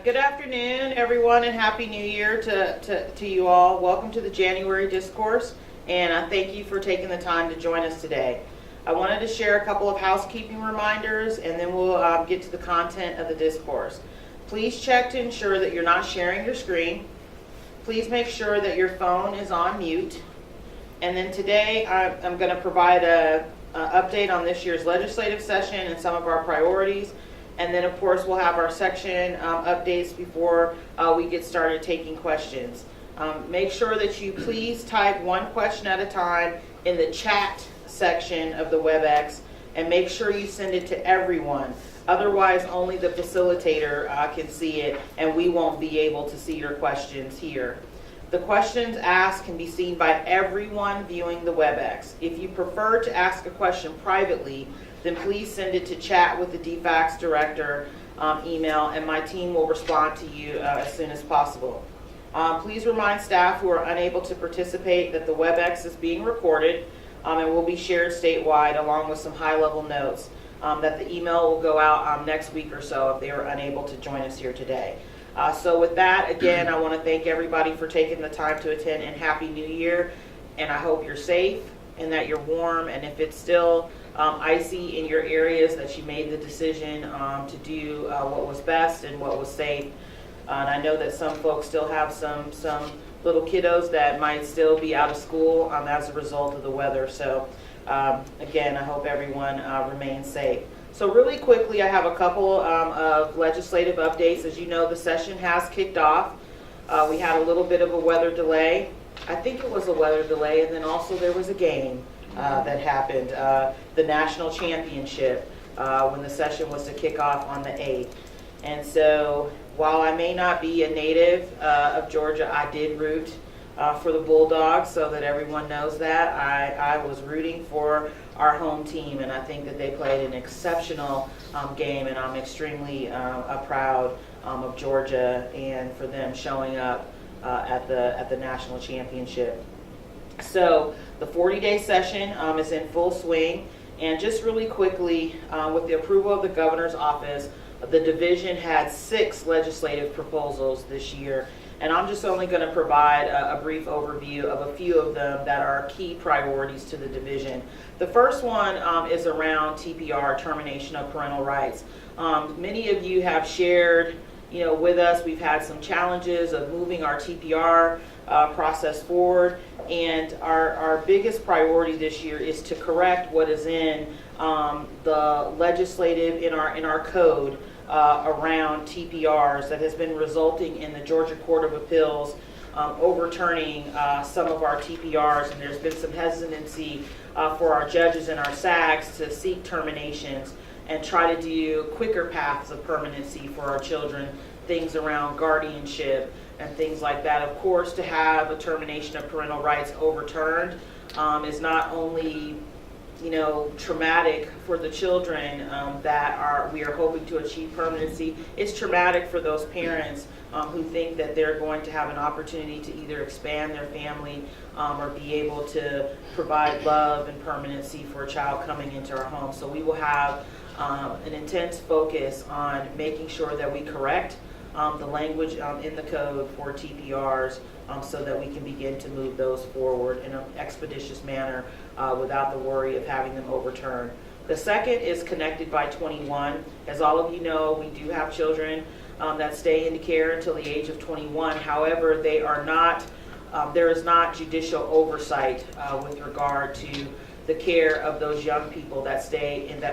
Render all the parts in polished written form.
Good afternoon, everyone, and Happy New Year to you all. Welcome to the January Discourse, and I thank you for taking the time to join us today. I wanted to share a couple of housekeeping reminders, and then we'll get to the content of the discourse. Please check to ensure that you're not sharing your screen. Please make sure that your phone is on mute. And then today I'm going to provide an update on this year's legislative session and some of our priorities. And then, of course, we'll have our section updates before we get started taking questions. Make sure that you please type one question at a time in the chat section of the WebEx, and make sure you send it to everyone. Otherwise, only the facilitator can see it, and we won't be able to see your questions here. The questions asked can be seen by everyone viewing the WebEx. If you prefer to ask a question privately, then please send it to chat with the DFCS director email, and my team will respond to you as soon as possible. Please remind staff who are unable to participate that the WebEx is being recorded and will be shared statewide, along with some high-level notes, that the email will go out next week or so if they are unable to join us here today. So with that, again, I want to thank everybody for taking the time to attend, and Happy New Year. And I hope you're safe and that you're warm, and if it's still icy in your areas, that you made the decision to do what was best and what was safe. And I know that some folks still have some little kiddos that might still be out of school as a result of the weather. So again, I hope everyone remains safe. So really quickly, I have a couple of legislative updates. As you know, the session has kicked off. We had a little bit of a weather delay. I think it was a weather delay, and then also there was a game that happened, the national championship, when the session was to kick off on the 8th. And so while I may not be a native of Georgia, I did root for the Bulldogs, so that everyone knows that. I was rooting for our home team, and I think that they played an exceptional game, and I'm extremely proud of Georgia and for them showing up at the national championship. So the 40-day session is in full swing, and just really quickly, with the approval of the governor's office, the division had 6 legislative proposals this year, and I'm just only going to provide a brief overview of a few of them that are key priorities to the division. The first one is around TPR, termination of parental rights. Many of you have shared with us, we've had some challenges of moving our TPR process forward, and our biggest priority this year is to correct what is in the legislative, in our code around TPRs that has been resulting in the Georgia Court of Appeals overturning some of our TPRs, and there's been some hesitancy for our judges and our SAGs to seek terminations and try to do quicker paths of permanency for our children, things around guardianship and things like that. Of course, to have a termination of parental rights overturned is not only traumatic for the children we are hoping to achieve permanency. It's traumatic for those parents who think that they're going to have an opportunity to either expand their family or be able to provide love and permanency for a child coming into our home. So we will have an intense focus on making sure that we correct the language in the code for TPRs so that we can begin to move those forward in an expeditious manner without the worry of having them overturned. The second is connected by 21. As all of you know, we do have children that stay in care until the age of 21. However, they are not. There is not judicial oversight with regard to the care of those young people that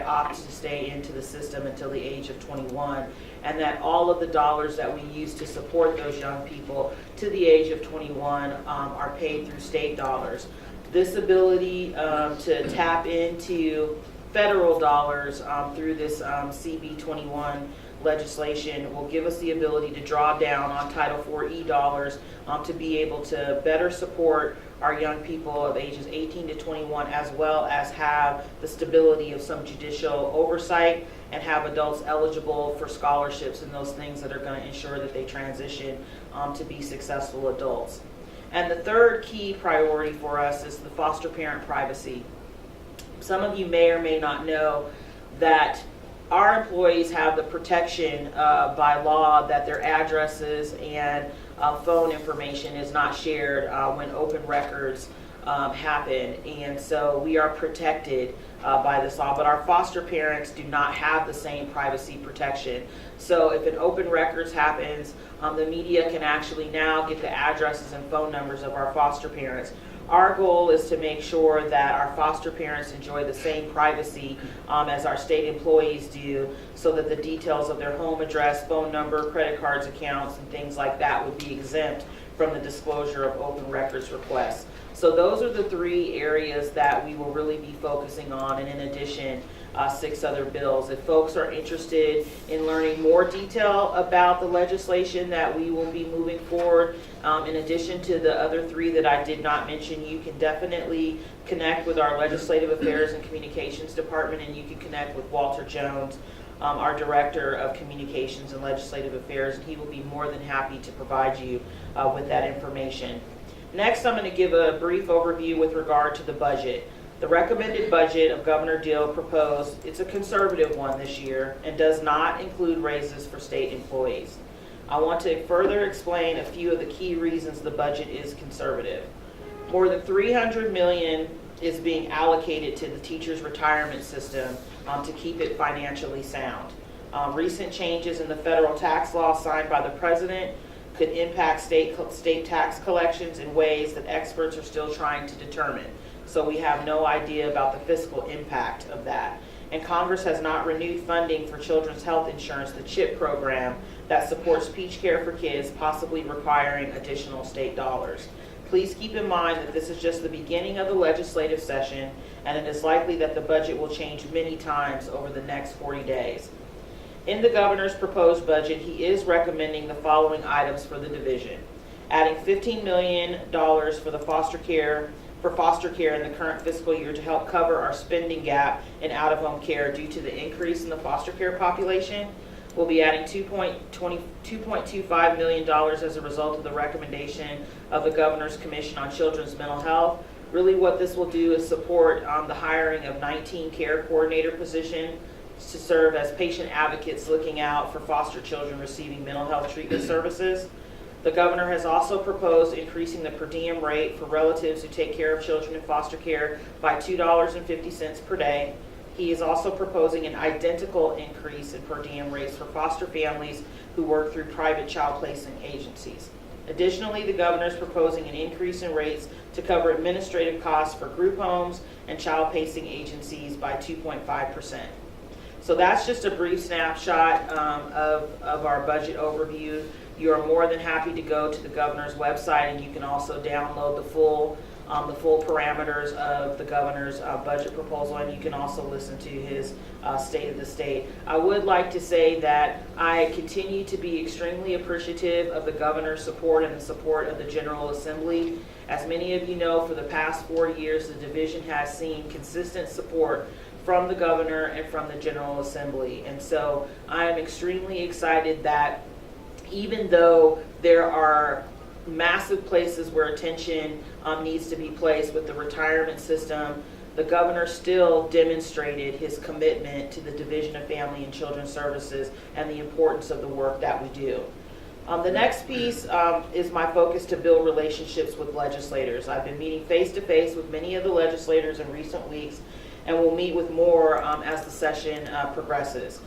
opt to stay into the system until the age of 21, and that all of the dollars that we use to support those young people to the age of 21 are paid through state dollars. This ability to tap into federal dollars through this CB 21 legislation will give us the ability to draw down on Title IV-E dollars to be able to better support our young people of ages 18 to 21, as well as have the stability of some judicial oversight and have adults eligible for scholarships and those things that are going to ensure that they transition to be successful adults. And the third key priority for us is the foster parent privacy. Some of you may or may not know that our employees have the protection by law that their addresses and phone information is not shared when open records happen, and so we are protected by this law, but our foster parents do not have the same privacy protection. So if an open records happens, the media can actually now get the addresses and phone numbers of our foster parents. Our goal is to make sure that our foster parents enjoy the same privacy as our state employees do, so that the details of their home address, phone number, credit cards, accounts, and things like that would be exempt from the disclosure of open records requests. So those are the 3 areas that we will really be focusing on, and in addition, 6 other bills. If folks are interested in learning more detail about the legislation that we will be moving forward, in addition to the other 3 that I did not mention, you can definitely connect with our Legislative Affairs and Communications Department, and you can connect with Walter Jones, our Director of Communications and Legislative Affairs, and he will be more than happy to provide you with that information. Next, I'm going to give a brief overview with regard to the budget. The recommended budget of Governor Deal proposed, it's a conservative one this year and does not include raises for state employees. I want to further explain a few of the key reasons the budget is conservative. More than $300 million is being allocated to the teachers' retirement system to keep it financially sound. Recent changes in the federal tax law signed by the President could impact state tax collections in ways that experts are still trying to determine. So we have no idea about the fiscal impact of that. And Congress has not renewed funding for children's health insurance, the CHIP program, that supports Peach Care for Kids, possibly requiring additional state dollars. Please keep in mind that this is just the beginning of the legislative session, and it is likely that the budget will change many times over the next 40 days. In the governor's proposed budget, he is recommending the following items for the division: adding $15 million for foster care in the current fiscal year to help cover our spending gap in out-of-home care due to the increase in the foster care population. We'll be adding $2.25 million as a result of the recommendation of the Governor's Commission on Children's Mental Health. Really what this will do is support the hiring of 19 care coordinator positions to serve as patient advocates looking out for foster children receiving mental health treatment services. The governor has also proposed increasing the per diem rate for relatives who take care of children in foster care by $2.50 per day. He is also proposing an identical increase in per diem rates for foster families who work through private child placement agencies. Additionally, the governor is proposing an increase in rates to cover administrative costs for group homes and child placing agencies by 2.5%. So that's just a brief snapshot of our budget overview. You are more than happy to go to the governor's website, and you can also download the full parameters of the governor's budget proposal, and you can also listen to his State of the State. I would like to say that I continue to be extremely appreciative of the governor's support and the support of the General Assembly. As many of you know, for the past 4 years, the division has seen consistent support from the governor and from the General Assembly. And so I am extremely excited that even though there are massive places where attention needs to be placed with the retirement system, the governor still demonstrated his commitment to the Division of Family and Children's Services and the importance of the work that we do. The next piece is my focus to build relationships with legislators. I've been meeting face-to-face with many of the legislators in recent weeks, and we'll meet with more as the session progresses.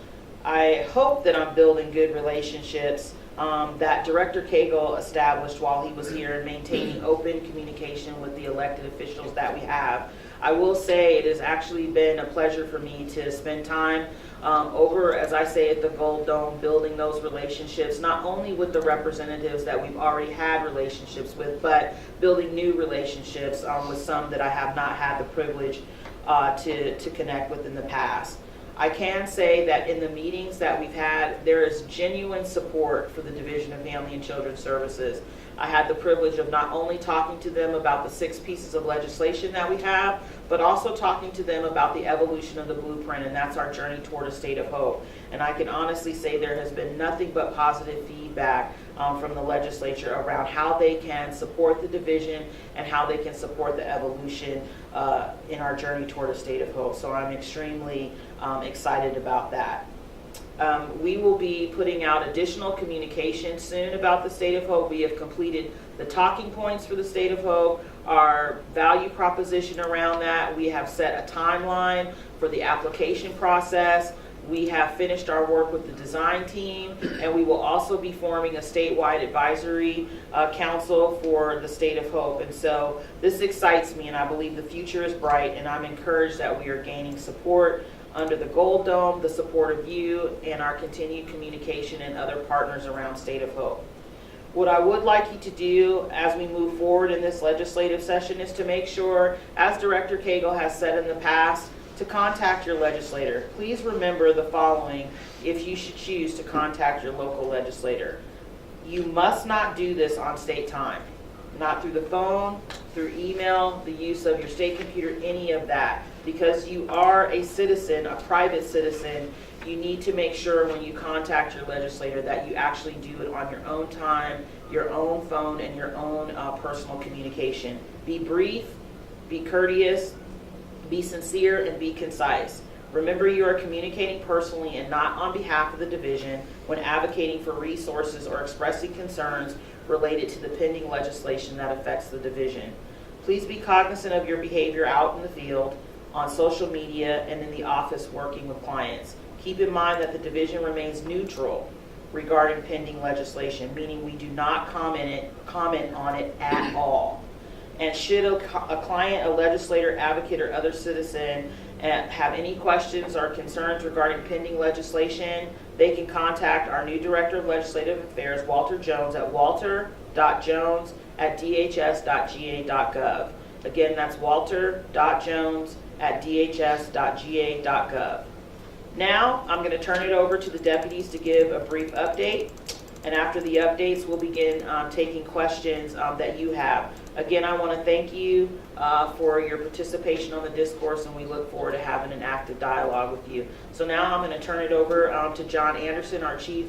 I hope that I'm building good relationships that Director Cagle established while he was here and maintaining open communication with the elected officials that we have. I will say it has actually been a pleasure for me to spend time over, as I say, at the Gold Dome, building those relationships, not only with the representatives that we've already had relationships with, but building new relationships with some that I have not had the privilege to connect with in the past. I can say that in the meetings that we've had, there is genuine support for the Division of Family and Children's Services. I had the privilege of not only talking to them about the 6 pieces of legislation that we have, but also talking to them about the evolution of the blueprint, and that's our journey toward a state of hope. And I can honestly say there has been nothing but positive feedback from the legislature around how they can support the division and how they can support the evolution in our journey toward a state of hope. So I'm extremely excited about that. We will be putting out additional communication soon about the State of Hope. We have completed the talking points for the State of Hope, our value proposition around that. We have set a timeline for the application process. We have finished our work with the design team, and we will also be forming a statewide advisory council for the State of Hope. And so this excites me, and I believe the future is bright, and I'm encouraged that we are gaining support under the Gold Dome, the support of you, and our continued communication and other partners around State of Hope. What I would like you to do as we move forward in this legislative session is to make sure, as Director Cagle has said in the past, to contact your legislator. Please remember the following if you should choose to contact your local legislator. You must not do this on state time. Not through the phone, through email, the use of your state computer, any of that. Because you are a citizen, a private citizen, you need to make sure when you contact your legislator that you actually do it on your own time, your own phone, and your own personal communication. Be brief, be courteous, be sincere, and be concise. Remember, you are communicating personally and not on behalf of the division when advocating for resources or expressing concerns related to the pending legislation that affects the division. Please be cognizant of your behavior out in the field, on social media, and in the office working with clients. Keep in mind that the division remains neutral regarding pending legislation, meaning we do not comment on it at all. And should a client, a legislator, advocate, or other citizen have any questions or concerns regarding pending legislation, they can contact our new Director of Legislative Affairs, Walter Jones, at walter.jones@dhs.ga.gov. Again, that's walter.jones@dhs.ga.gov. Now, I'm going to turn it over to the deputies to give a brief update. And after the updates, we'll begin taking questions that you have. Again, I want to thank you for your participation on the discourse, and we look forward to having an active dialogue with you. So now I'm going to turn it over to John Anderson, our Chief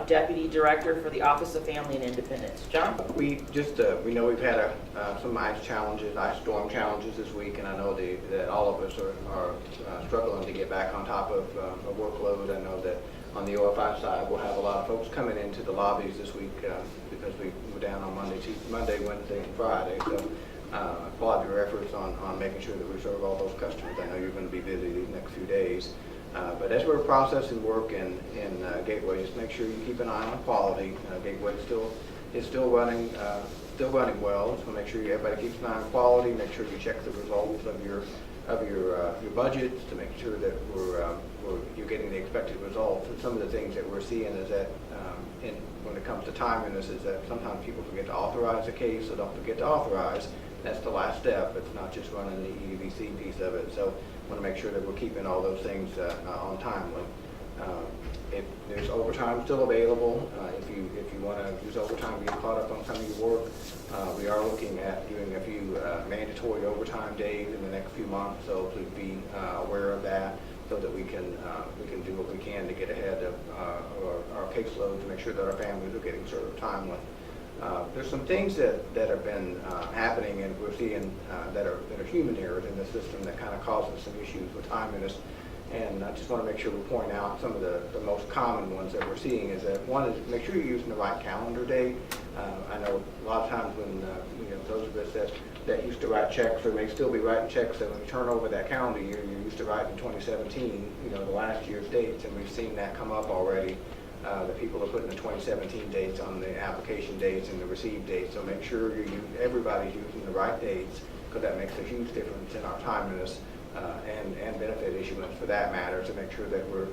Deputy Director for the Office of Family and Independence. John? We know we've had some ice storm challenges this week, and I know that all of us are struggling to get back on top of a workload. I know that on the OFI side, we'll have a lot of folks coming into the lobbies this week because we were down on Monday, Wednesday, and Friday. So applaud your efforts on making sure that we serve all those customers. I know you're going to be busy these next few days. But as we're processing work in Gateway, just make sure you keep an eye on quality. Gateway is still running well, so make sure everybody keeps an eye on quality. Make sure you check the results of your budgets to make sure that you're getting the expected results. And some of the things that we're seeing is that when it comes to timeliness is that sometimes people forget to authorize a case, so don't forget to authorize. That's the last step. It's not just running the EDVC piece of it. So want to make sure that we're keeping all those things on timely. If there's overtime still available, if you want to use overtime to get caught up on some of your work, we are looking at doing a few mandatory overtime days in the next few months. So please be aware of that, so that we can do what we can to get ahead of our caseload to make sure that our families are getting served timely. There's some things that have been happening, and we're seeing that are human errors in the system that kind of causes some issues with timeliness. And I just want to make sure we point out some of the most common ones that we're seeing is that one is make sure you're using the right calendar date. I know a lot of times when those of us that used to write checks or may still be writing checks, that when you turn over that calendar year, you're used to writing 2017, the last year's dates, and we've seen that come up already. That people are putting the 2017 dates on the application dates and the receive dates. So make sure everybody's using the right dates, because that makes a huge difference in our timeliness and benefit issuance for that matter. To make sure that we're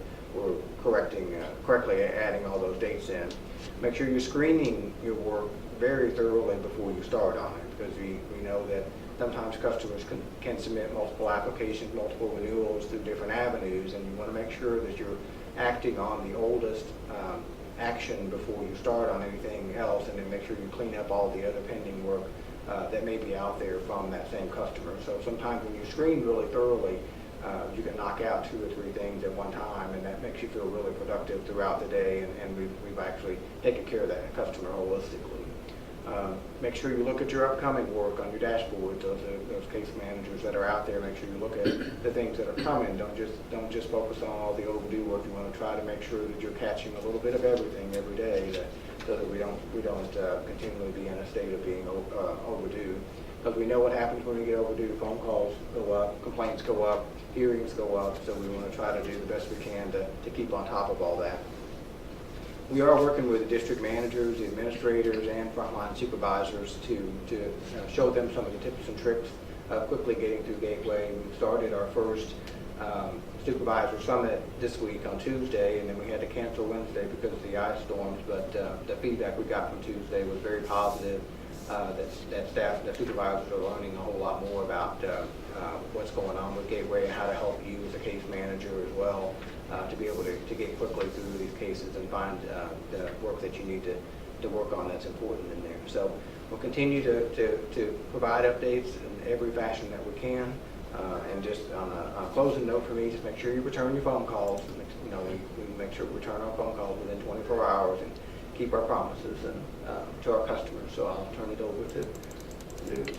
correctly adding all those dates in. Make sure you're screening your work very thoroughly before you start on it, because we know that sometimes customers can submit multiple applications, multiple renewals through different avenues, and you want to make sure that you're acting on the oldest action before you start on anything else, and then make sure you clean up all the other pending work that may be out there from that same customer. So sometimes when you screen really thoroughly, you can knock out 2 or 3 things at one time, and that makes you feel really productive throughout the day, and we've actually taken care of that customer holistically. Make sure you look at your upcoming work on your dashboard. Those case managers that are out there, make sure you look at the things that are coming. Don't just focus on all the overdue work. You want to try to make sure that you're catching a little bit of everything every day, so that we don't continually be in a state of being overdue. Because we know what happens when we get overdue. Phone calls go up, complaints go up, hearings go up. So we want to try to do the best we can to keep on top of all that. We are working with the district managers, the administrators, and frontline supervisors to show them some of the tips and tricks of quickly getting through Gateway. We started our first supervisor summit this week on Tuesday, and then we had to cancel Wednesday because of the ice storms, but the feedback we got from Tuesday was very positive. That staff, the supervisors are learning a whole lot more about what's going on with Gateway and how to help you as a case manager as well, to be able to get quickly through these cases and find the work that you need to work on that's important in there. So we'll continue to provide updates in every fashion that we can. And just on a closing note for me, just make sure you return your phone calls. We make sure we return our phone calls within 24 hours and keep our promises to our customers. So I'll turn it over to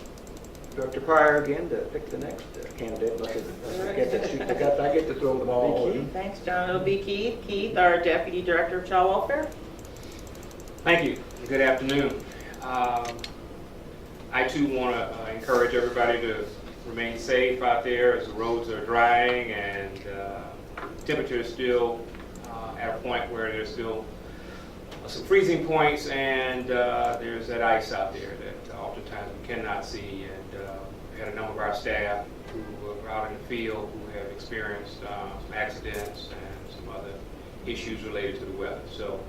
Director Pryor again to pick the next candidate. Unless I get to shoot the guts, I get to throw the ball. Thanks, John. It'll be Keith. Keith, our Deputy Director of Child Welfare. Thank you. Good afternoon. I too want to encourage everybody to remain safe out there as the roads are drying and temperature is still at a point where there's still some freezing points, and there's that ice out there that oftentimes we cannot see. And we had a number of our staff who are out in the field who have experienced some accidents and some other issues related to the weather. So,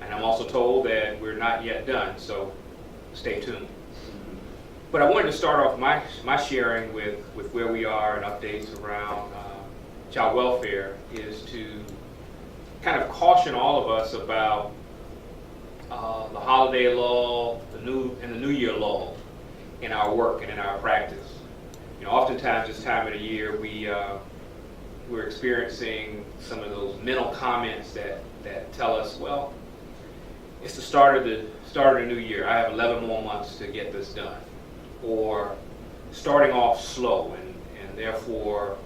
and I'm also told that we're not yet done, so stay tuned. But I wanted to start off my sharing with where we are and updates around child welfare is to kind of caution all of us about the holiday lull, the New Year lull in our work and in our practice. Oftentimes this time of the year we're experiencing some of those mental comments that tell us, well, it's the start of the new year. I have 11 more months to get this done, or starting off slow and therefore,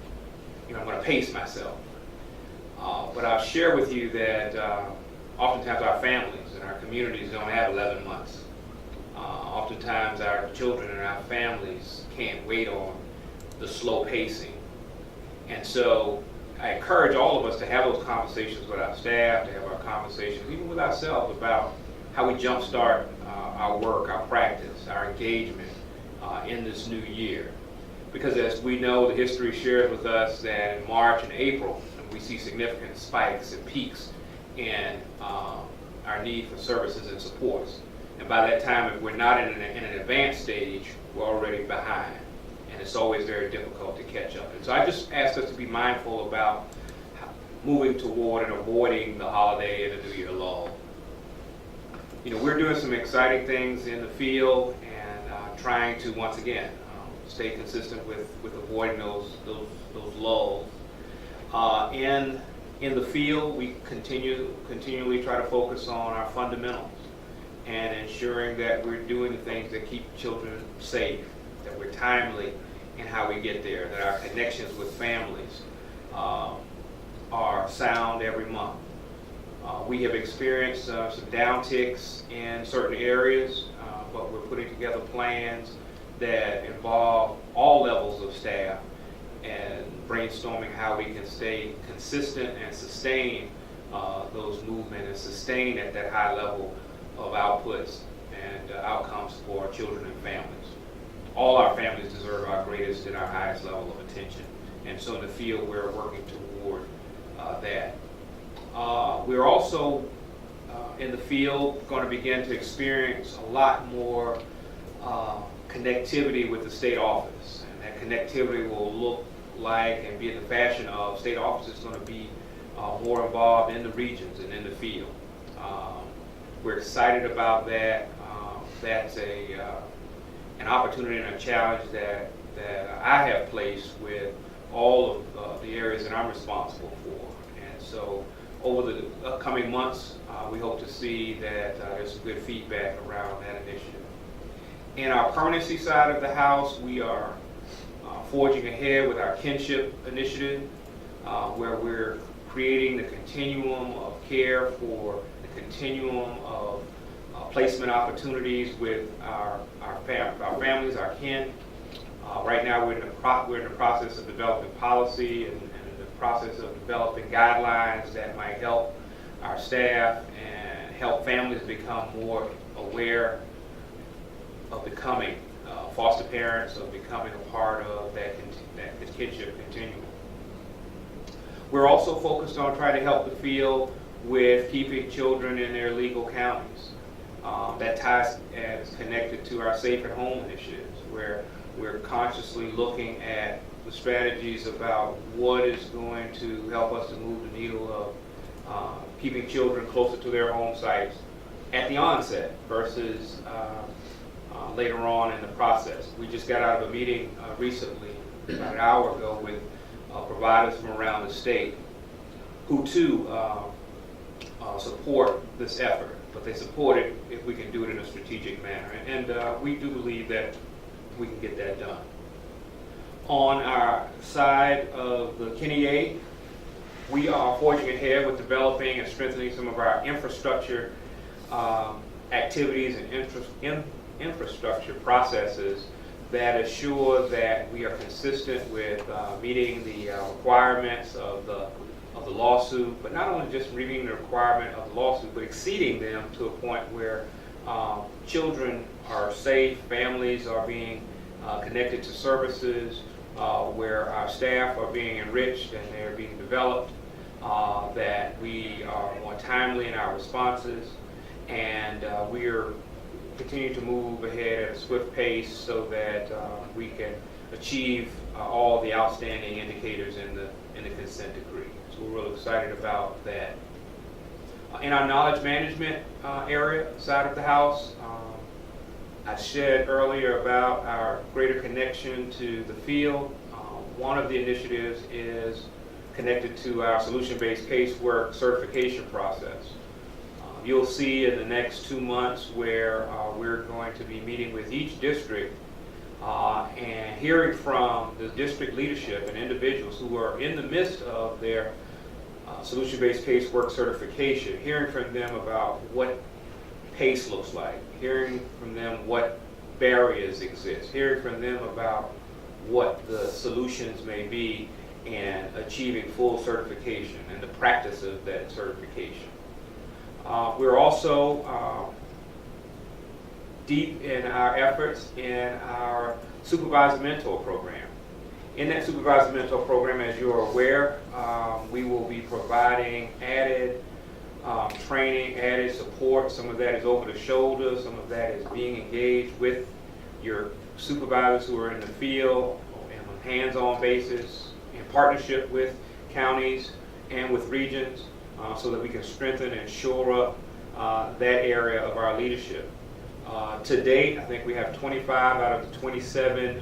I'm going to pace myself. But I'll share with you that oftentimes our families and our communities don't have 11 months. Oftentimes our children and our families can't wait on the slow pacing. And so I encourage all of us to have those conversations with our staff, to have our conversations even with ourselves about how we jumpstart our work, our practice, our engagement in this new year. Because as we know, the history shares with us that in March and April, we see significant spikes and peaks in our need for services and supports. And by that time, if we're not in an advanced stage, we're already behind. And it's always very difficult to catch up. And so I just ask us to be mindful about moving toward and avoiding the holiday and the New Year lull. We're doing some exciting things in the field and trying to, once again, stay consistent with avoiding those lulls. In the field, we continually try to focus on our fundamentals and ensuring that we're doing the things that keep children safe, that we're timely in how we get there, that our connections with families are sound every month. We have experienced some downticks in certain areas, but we're putting together plans that involve all levels of staff and brainstorming how we can stay consistent and sustain those movements and sustain at that high level of outputs and outcomes for our children and families. All our families deserve our greatest and our highest level of attention. And so in the field, we're working toward that. We're also in the field going to begin to experience a lot more connectivity with the state office. And that connectivity will look like and be in the fashion of state offices going to be more involved in the regions and in the field. We're excited about that. That's an opportunity and a challenge that I have placed with all of the areas that I'm responsible for. And so over the upcoming months, we hope to see that there's some good feedback around that initiative. In our permanency side of the house, we are forging ahead with our kinship initiative, where we're creating the continuum of care for the continuum of placement opportunities with our families, our kin. Right now, we're in the process of developing policy and in the process of developing guidelines that might help our staff and help families become more aware of becoming foster parents, of becoming a part of that kinship continuum. We're also focused on trying to help the field with keeping children in their legal counties. That ties and is connected to our Safe at Home initiatives, where we're consciously looking at the strategies about what is going to help us to move the needle of keeping children closer to their home sites at the onset versus later on in the process. We just got out of a meeting recently, about an hour ago, with providers from around the state who too support this effort, but they support it if we can do it in a strategic manner. And we do believe that we can get that done. On our side of the KNEA, we are forging ahead with developing and strengthening some of our infrastructure activities and infrastructure processes that assure that we are consistent with meeting the requirements of the lawsuit, but not only just meeting the requirement of the lawsuit, but exceeding them to a point where children are safe, families are being connected to services, where our staff are being enriched and they're being developed, that we are more timely in our responses, and we are continuing to move ahead at a swift pace so that we can achieve all the outstanding indicators in the consent decree. So we're really excited about that. In our knowledge management area side of the house, I shared earlier about our greater connection to the field. One of the initiatives is connected to our solution-based casework certification process. You'll see in the next 2 months where we're going to be meeting with each district and hearing from the district leadership and individuals who are in the midst of their solution-based casework certification, hearing from them about what PACE looks like, hearing from them what barriers exist, hearing from them about what the solutions may be in achieving full certification and the practice of that certification. We're also deep in our efforts in our supervisor mentor program. In that supervisor mentor program, as you're aware, we will be providing added training, added support. Some of that is over the shoulder, some of that is being engaged with your supervisors who are in the field and on a hands-on basis in partnership with counties and with regions, so that we can strengthen and shore up that area of our leadership. To date, I think we have 25 out of the 27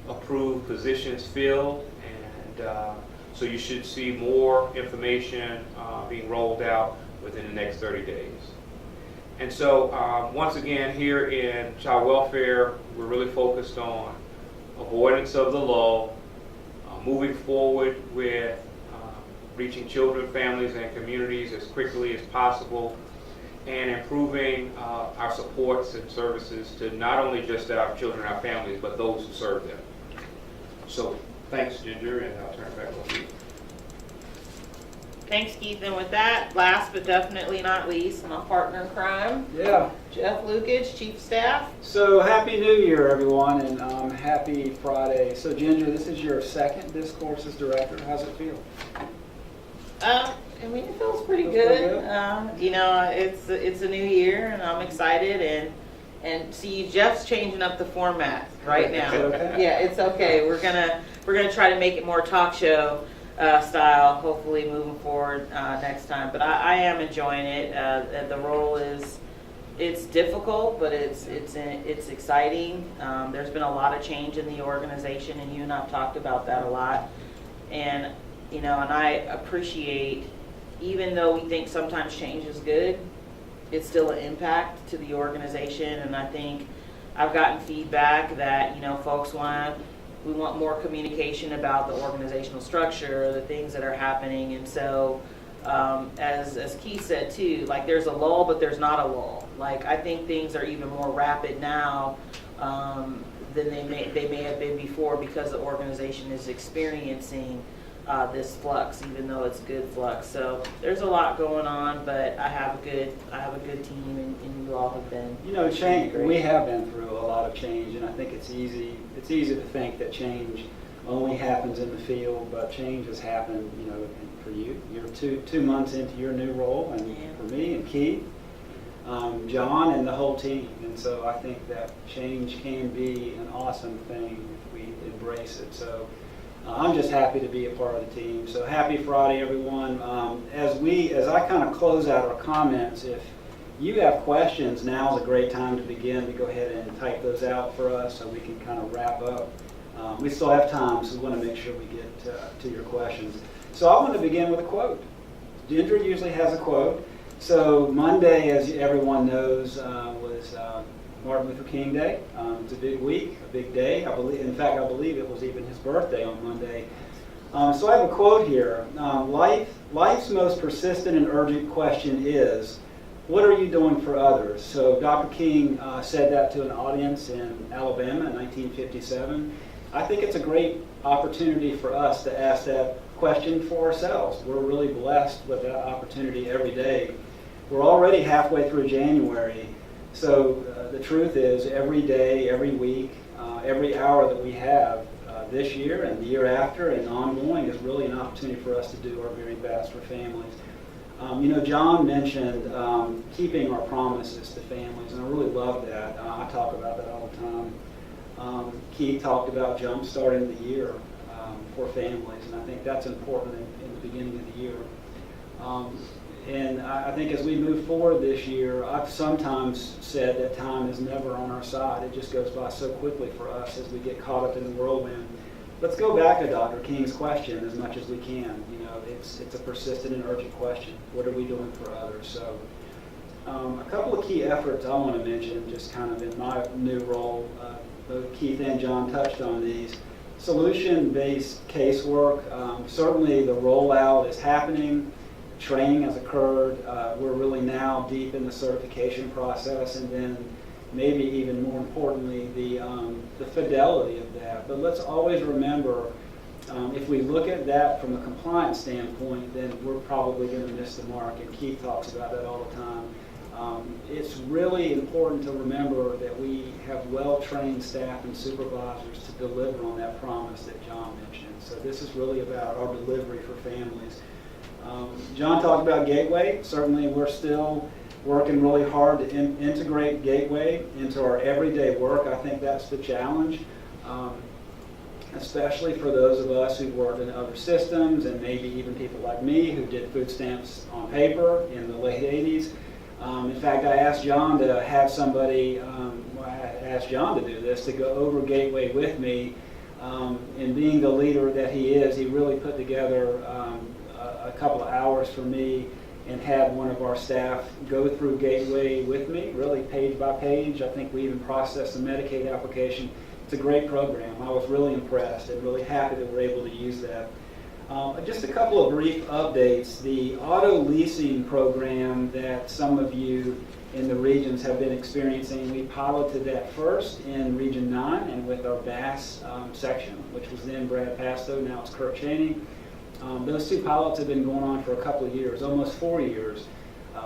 approved positions filled, and so you should see more information being rolled out within the next 30 days. And so once again, here in child welfare, we're really focused on avoidance of the lull, moving forward with reaching children, families, and communities as quickly as possible, and improving our supports and services to not only just our children and our families, but those who serve them. So thanks, Ginger, and I'll turn it back over to you. Thanks, Keith. And with that, last but definitely not least, my partner in crime, Yeah. Jeff Lukich, Chief of Staff. So happy New Year, everyone, and happy Friday. So Ginger, this is your second Discourse as director. How's it feel? I mean, it feels pretty Feels good. pretty good. You know, it's a new year, and I'm excited. And see, Jeff's changing up the format right now. Is it okay? Yeah, it's okay. We're gonna try to make it more talk show style, hopefully moving forward next time. But I am enjoying it. The role it's difficult, but it's exciting. There's been a lot of change in the organization, and you and I've talked about that a lot. And you know, and I appreciate, even though we think sometimes change is good, it's still an impact to the organization. And I think I've gotten feedback that, folks we want more communication about the organizational structure, the things that are happening. And so, as Keith said too, like there's a lull, but there's not a lull. Like I think things are even more rapid now than they may have been before, because the organization is experiencing this flux, even though it's good flux. So there's a lot going on, but I have a good team, and you all have been. Change. great. We have been through a lot of change, and I think it's easy to think that change only happens in the field, but change has happened. For you, you're two months into your new role, and for me and Keith, John, and the whole team. And so I think that change can be an awesome thing if we embrace it. So. I'm just happy to be a part of the team. So happy Friday, everyone. As I kind of close out our comments, if you have questions, now is a great time to begin to go ahead and type those out for us so we can kind of wrap up. We still have time, so we want to make sure we get to your questions. So I want to begin with a quote. Ginger usually has a quote. So Monday, as everyone knows, was Martin Luther King Day. It's a big week, a big day. I believe it was even his birthday on Monday. So I have a quote here. Life's most persistent and urgent question is, what are you doing for others? So Dr. King said that to an audience in Alabama in 1957. I think it's a great opportunity for us to ask that question for ourselves. We're really blessed with that opportunity every day. We're already halfway through January. So the truth is, every day, every week, every hour that we have this year and the year after and ongoing is really an opportunity for us to do our very best for families. John mentioned keeping our promises to families, and I really love that. I talk about that all the time. Keith talked about jump-starting the year for families, and I think that's important in the beginning of the year. And I think as we move forward this year, I've sometimes said that time is never on our side. It just goes by so quickly for us as we get caught up in the whirlwind. Let's go back to Dr. King's question as much as we can. It's a persistent and urgent question. What are we doing for others? So a couple of key efforts I want to mention just kind of in my new role. Both Keith and John touched on these. Solution-based casework. Certainly the rollout is happening. Training has occurred. We're really now deep in the certification process, and then maybe even more importantly, the fidelity of that. But let's always remember, if we look at that from a compliance standpoint, then we're probably going to miss the mark, and Keith talks about that all the time. It's really important to remember that we have well-trained staff and supervisors to deliver on that promise that John mentioned. So this is really about our delivery for families. John talked about Gateway. Certainly we're still working really hard to integrate Gateway into our everyday work. I think that's the challenge, especially for those of us who worked in other systems, and maybe even people like me who did food stamps on paper in the late 80s. In fact, I asked John to have somebody, I asked John to do this, to go over Gateway with me. And being the leader that he is, he really put together a couple of hours for me and had one of our staff go through Gateway with me, really page by page. I think we even processed a Medicaid application. It's a great program. I was really impressed and really happy that we're able to use that. Just a couple of brief updates. The auto leasing program that some of you in the regions have been experiencing, we piloted that first in Region 9 and with our Bass section, which was then Brad Pasto, now it's Kirk Cheney. Those two pilots have been going on for a couple of years, almost 4 years.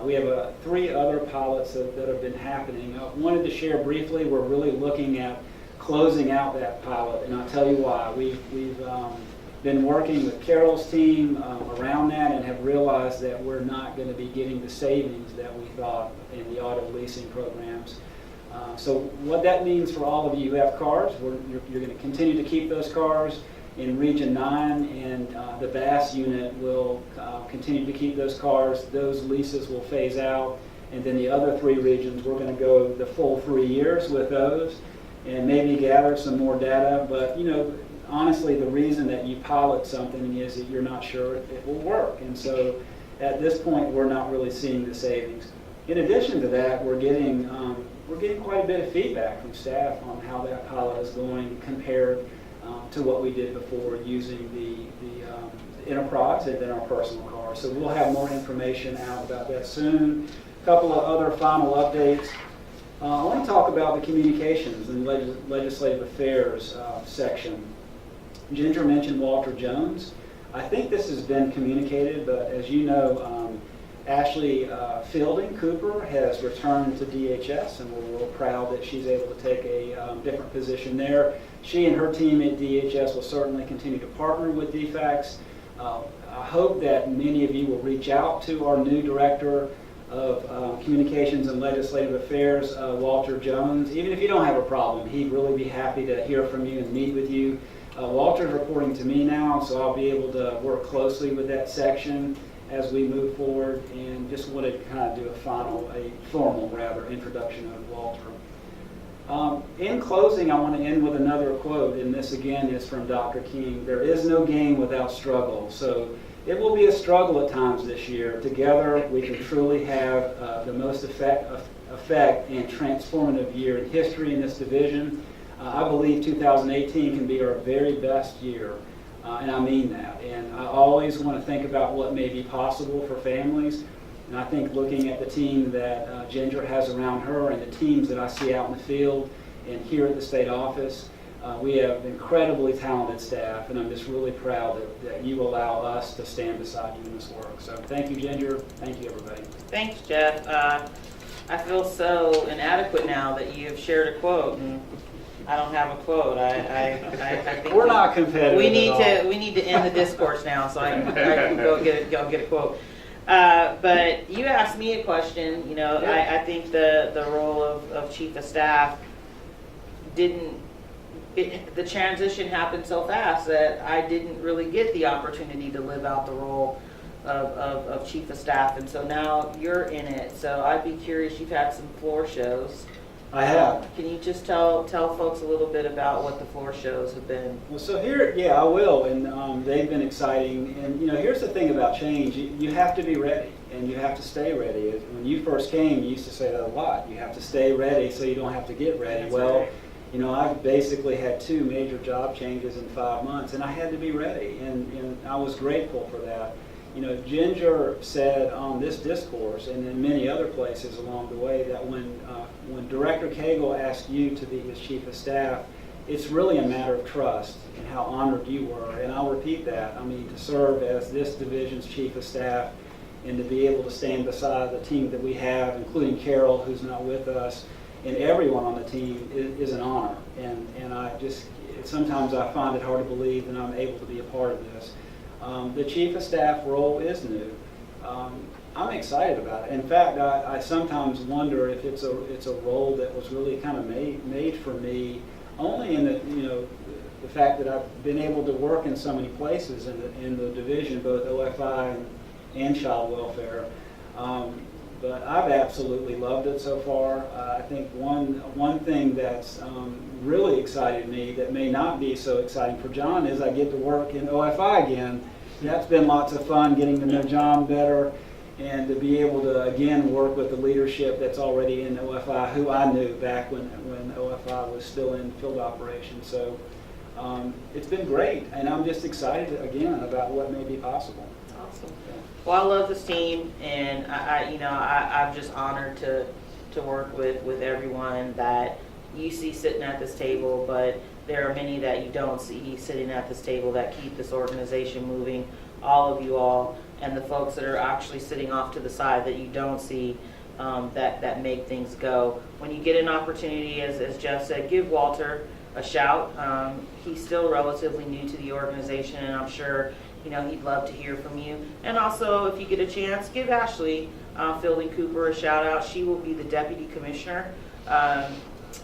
We have 3 other pilots that have been happening. I wanted to share briefly, we're really looking at closing out that pilot, and I'll tell you why. We've been working with Carol's team around that and have realized that we're not going to be getting the savings that we thought in the auto leasing programs. So what that means for all of you who have cars, you're going to continue to keep those cars in Region 9, and the Bass unit will continue to keep those cars. Those leases will phase out, and then the other 3 regions, we're going to go the full 3 years with those and maybe gather some more data. But honestly, the reason that you pilot something is that you're not sure it will work. And so at this point, we're not really seeing the savings. In addition to that, we're we're getting quite a bit of feedback from staff on how that pilot is going compared to what we did before using the enterprise and then our personal car. So we'll have more information out about that soon. A couple of other final updates. I want to talk about the communications and legislative affairs section. Ginger mentioned Walter Jones. I think this has been communicated, but as you know, Ashley Fielding Cooper has returned to DHS, and we're real proud that she's able to take a different position there. She and her team at DHS will certainly continue to partner with DFACS. I hope that many of you will reach out to our new director of Communications and Legislative Affairs, Walter Jones. Even if you don't have a problem, he'd really be happy to hear from you and meet with you. Walter's reporting to me now, so I'll be able to work closely with that section as we move forward, and just wanted to kind of do a formal introduction of Walter. In closing, I want to end with another quote, and this again is from Dr. King. There is no game without struggle. So it will be a struggle at times this year. Together, we can truly have the most effect and transformative year in history in this division. I believe 2018 can be our very best year, and I mean that. And I always want to think about what may be possible for families. And I think looking at the team that Ginger has around her and the teams that I see out in the field and here at the state office, we have incredibly talented staff, and I'm just really proud that you allow us to stand beside you in this work. So thank you, Ginger. Thank you, everybody. Thanks, Jeff. I feel so inadequate now that you have shared a quote, and I don't have a quote. I think We're not competitive. We need at all. we need to end the discourse now, so I can go get a quote. But you asked me a question. You know, Yeah. I think the role of chief of staff the transition happened so fast that I didn't really get the opportunity to live out the role of chief of staff, and so now you're in it. So I'd be curious. You've had some floor shows. I have. Can you just tell folks a little bit about what the floor shows have been? Well, so here, I will, and they've been exciting. And you know, here's the thing about change: you have to be ready, and you have to stay ready. When you first came, you used to say that a lot. You have to stay ready, so you don't have to get ready. That's well, right. you know, I basically had 2 major job changes in 5 months, and I had to be ready, and I was grateful for that. You know, Ginger said on this discourse, and in many other places along the way, that when Director Cagle asked you to be his chief of staff, it's really a matter of trust and how honored you were. And I'll repeat that. I mean, to serve as this division's chief of staff and to be able to stand beside the team that we have, including Carol, who's not with us, and everyone on the team is an honor. And I just, sometimes I find it hard to believe that I'm able to be a part of this. The chief of staff role is new. I'm excited about it. In fact, I sometimes wonder if it's a role that was really kind of made for me only in the fact that I've been able to work in so many places in the division, both OFI and child welfare. But I've absolutely loved it so far. I think one thing that's really excited me that may not be so exciting for John is I get to work in OFI again. That's been lots of fun, getting to know John better, and to be able to again work with the leadership that's already in OFI, who I knew back when OFI was still in field operations. So it's been great, and I'm just excited again about what may be possible. Awesome. Well, I love this team, and I'm just honored to work with everyone that you see sitting at this table, but there are many that you don't see sitting at this table that keep this organization moving. All of you all, and the folks that are actually sitting off to the side that you don't see, that make things go. When you get an opportunity, as Jeff said, give Walter a shout. He's still relatively new to the organization, and I'm sure he'd love to hear from you. And also, if you get a chance, give Ashley Fielding Cooper a shout out. She will be the Deputy Commissioner.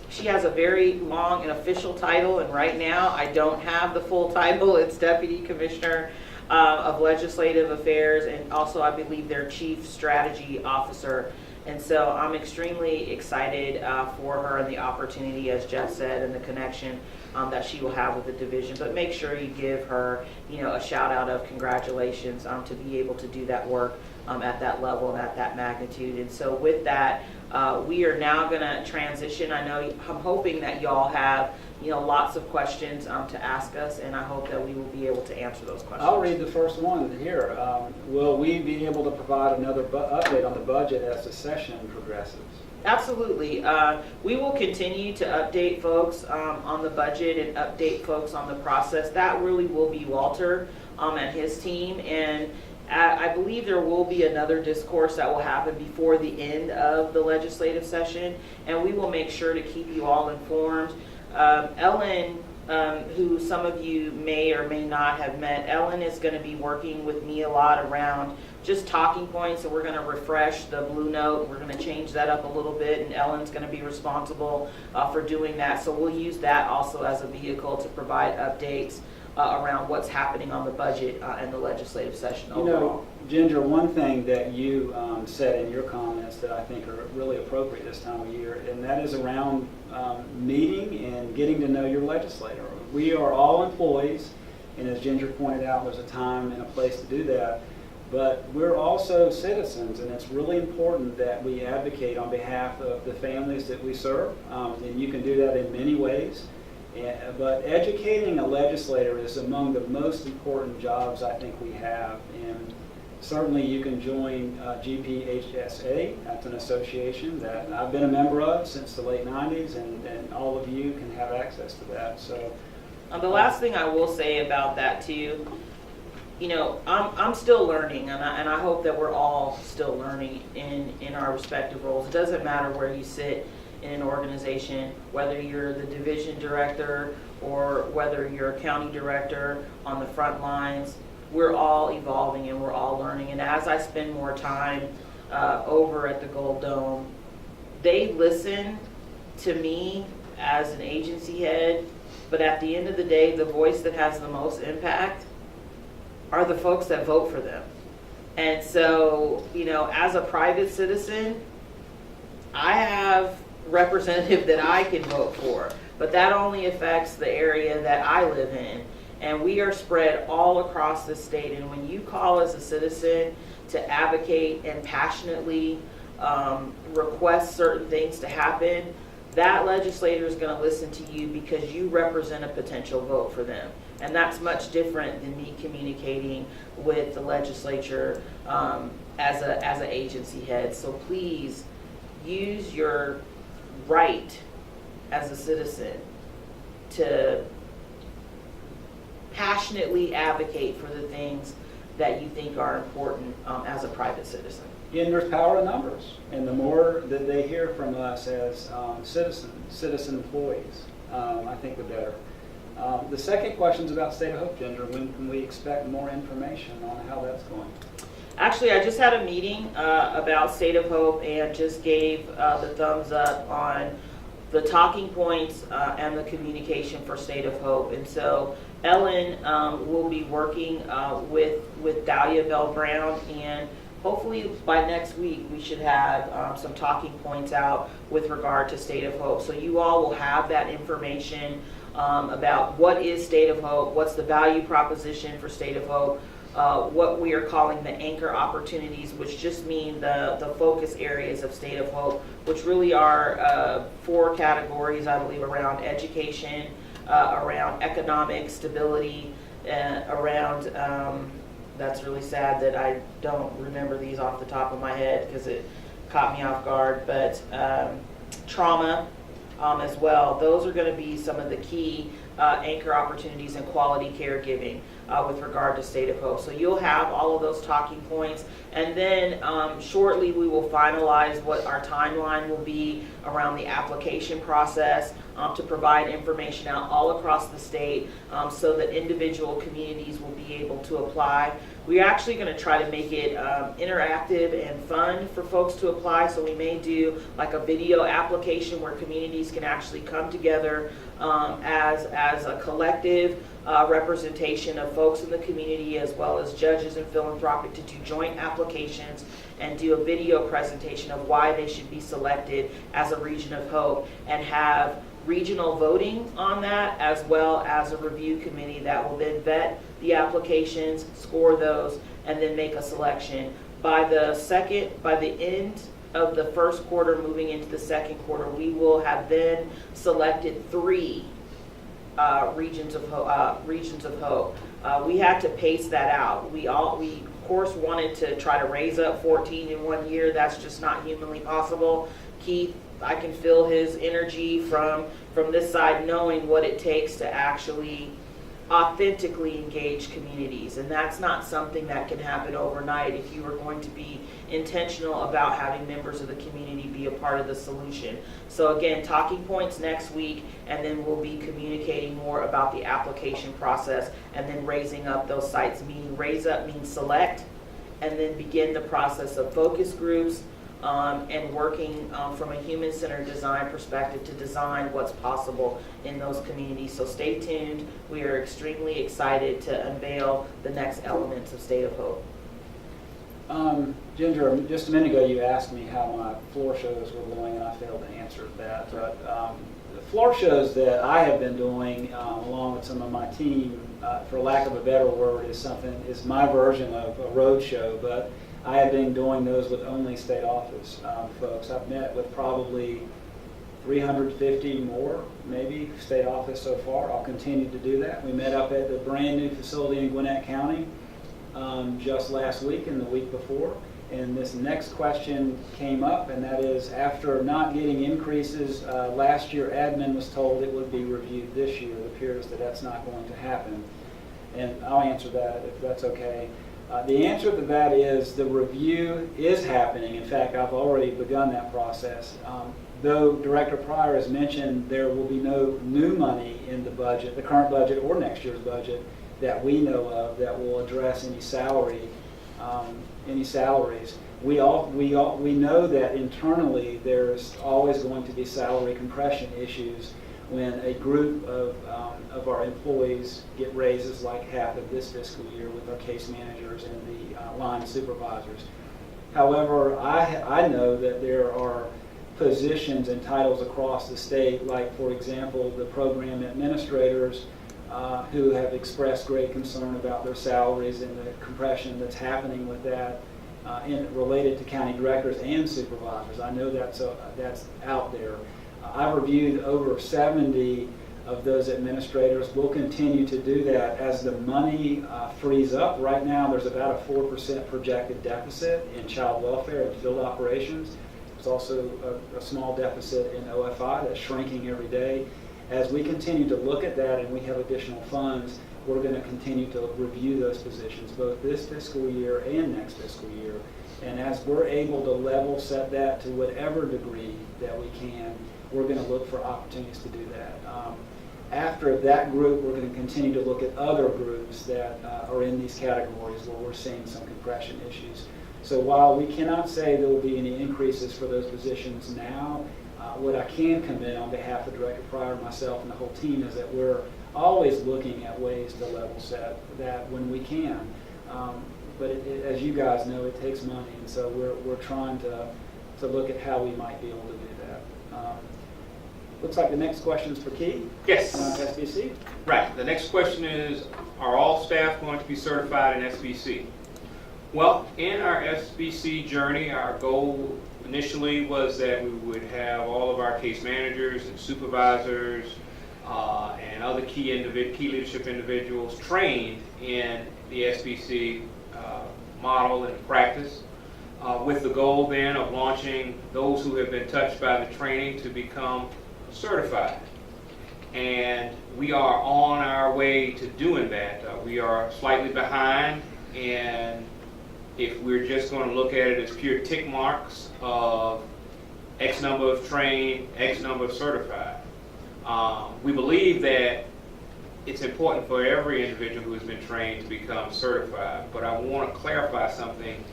She has a very long and official title, and right now I don't have the full title. It's Deputy Commissioner of Legislative Affairs, and also I believe their Chief Strategy Officer. And so I'm extremely excited for her and the opportunity, as Jeff said, and the connection that she will have with the division. But make sure you give her, a shout out of congratulations to be able to do that work at that level and at that magnitude. And so with that, We are now going to transition. I'm hoping that y'all have lots of questions to ask us, and I hope that we will be able to answer those questions. I'll read the first one here. Will we be able to provide another update on the budget as the session progresses? Absolutely. We will continue to update folks on the budget and update folks on the process. That really will be Walter and his team. And I believe there will be another discourse that will happen before the end of the legislative session, and we will make sure to keep you all informed. Ellen, who some of you may or may not have met, Ellen is going to be working with me a lot around just talking points, and we're going to refresh the Blue Note. We're going to change that up a little bit, and Ellen's going to be responsible for doing that. So we'll use that also as a vehicle to provide updates around what's happening on the budget and the legislative session overall. Ginger, one thing that you said in your comments that I think are really appropriate this time of year, and that is around meeting and getting to know your legislator. We are all employees, and as Ginger pointed out, there's a time and a place to do that. But we're also citizens, and it's really important that we advocate on behalf of the families that we serve, and you can do that in many ways. But educating a legislator is among the most important jobs I think we have. And certainly you can join GPHSA. That's an association that I've been a member of since the late 90s, and all of you can have access to that. So the last thing I will say about that too, I'm still learning, and I hope that we're all still learning in our respective roles. It doesn't matter where you sit in an organization, whether you're the division director or whether you're a county director on the front lines. We're all evolving and we're all learning. And as I spend more time over at the Gold Dome, they listen to me as an agency head, but at the end of the day, the voice that has the most impact are the folks that vote for them. And so, as a private citizen, I have representative that I can vote for, but that only affects the area that I live in, and we are spread all across the state. And when you call as a citizen to advocate and passionately request certain things to happen, that legislator is going to listen to you because you represent a potential vote for them. And that's much different than me communicating with the legislature as an agency head. So please use your right as a citizen to passionately advocate for the things that you think are important as a private citizen. And there's power in numbers, and the more that they hear from us as citizen employees, I think the better. The second question is about State of Hope, Ginger. When can we expect more information on how that's going? Actually, I just had a meeting about State of Hope and just gave the thumbs up on the talking points and the communication for State of Hope. And so Ellen will be working with Dahlia Bell Brown, and hopefully by next week we should have some talking points out with regard to State of Hope. So you all will have that information about what is State of Hope, what's the value proposition for State of Hope, what we are calling the anchor opportunities, which just mean the focus areas of State of Hope, which really are 4 categories, I believe, around education, around economic stability, around, that's really sad that I don't remember these off the top of my head because it caught me off guard, but trauma as well. Those are going to be some of the key anchor opportunities in quality caregiving with regard to State of Hope. So you'll have all of those talking points, and then shortly we will finalize what our timeline will be around the application process to provide information out all across the state so that individual communities will be able to apply. We're actually going to try to make it interactive and fun for folks to apply, so we may do like a video application where communities can actually come together as a collective representation of folks in the community, as well as judges and philanthropic, to do joint applications and do a video presentation of why they should be selected as a region of hope, and have regional voting on that, as well as a review committee that will then vet the applications, score those, and then make a selection. By the end of the first quarter moving into the second quarter, we will have then selected 3 regions of hope. We had to pace that out. We of course wanted to try to raise up 14 in 1 year. That's just not humanly possible. Keith, I can feel his energy from this side, knowing what it takes to actually authentically engage communities, and that's not something that can happen overnight if you are going to be intentional about having members of the community be a part of the solution. So again, talking points next week, and then we'll be communicating more about the application process, and then raising up those sites. Meaning raise up means select, and then begin the process of focus groups, and working from a human-centered design perspective to design what's possible in those communities. So stay tuned. We are extremely excited to unveil the next elements of State of Hope. Ginger, just a minute ago you asked me how my floor shows were going, and I failed to answer that. But the floor shows that I have been doing, along with some of my team, for lack of a better word, is my version of a road show. But I have been doing those with only state office folks. I've met with probably 350 more, maybe, state office so far. I'll continue to do that. We met up at the brand new facility in Gwinnett County just last week and the week before. And this next question came up, and that is, after not getting increases last year, admin was told it would be reviewed this year. It appears that that's not going to happen. And I'll answer that if that's okay. The answer to that is the review is happening. In fact, I've already begun that process. Though Director Pryor has mentioned there will be no new money in the budget, the current budget or next year's budget, that we know of that will address any salaries. We know that internally there's always going to be salary compression issues when a group of our employees get raises like half of this fiscal year with our case managers and the line supervisors. However, I know that there are positions and titles across the state, like, for example, the program administrators who have expressed great concern about their salaries and the compression that's happening with that related to county directors and supervisors. I know that's out there. I've reviewed over 70 of those administrators. We'll continue to do that as the money frees up. Right now, there's about a 4% projected deficit in child welfare and field operations. There's also a small deficit in OFI that's shrinking every day. As we continue to look at that and we have additional funds, we're going to continue to review those positions, both this fiscal year and next fiscal year. And as we're able to level set that to whatever degree that we can, we're going to look for opportunities to do that. After that group, we're going to continue to look at other groups that are in these categories where we're seeing some compression issues. So while we cannot say there will be any increases for those positions now, what I can commit on behalf of Director Pryor, myself, and the whole team is that we're always looking at ways to level set that when we can. But as you guys know, it takes money, and so we're trying to look at how we might be able to do that. Looks like the next question is for Keith. Yes. SBC. Right. The next question is, are all staff going to be certified in SBC? Well, in our SBC journey, our goal initially was that we would have all of our case managers and supervisors and other key leadership individuals trained in the SBC model and practice, with the goal then of launching those who have been touched by the training to become certified. And we are on our way to doing that. We are slightly behind, and if we're just going to look at it as pure tick marks of X number of trained, X number of certified. We believe that it's important for every individual who has been trained to become certified, but I want to clarify something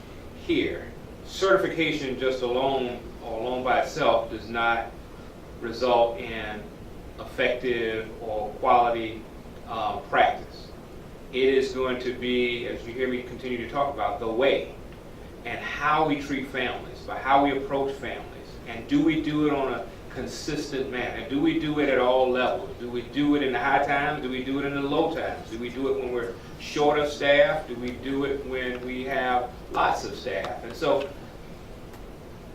here. Certification just alone by itself does not result in effective or quality practice. It is going to be, as you hear me continue to talk about, the way and how we treat families, by how we approach families, and do we do it on a consistent manner? Do we do it at all levels? Do we do it in the high times? Do we do it in the low times? Do we do it when we're short of staff? Do we do it when we have lots of staff? And so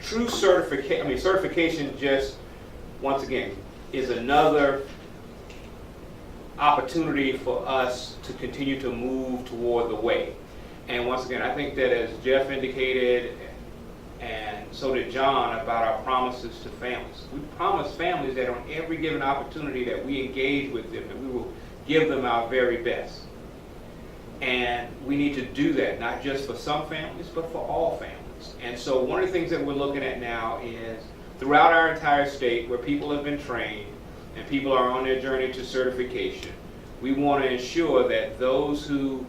true certification just, once again, is another opportunity for us to continue to move toward the way. And once again, I think that as Jeff indicated, and so did John, about our promises to families. We promise families that on every given opportunity that we engage with them, that we will give them our very best. And we need to do that, not just for some families, but for all families. And so one of the things that we're looking at now is throughout our entire state where people have been trained and people are on their journey to certification, we want to ensure that those who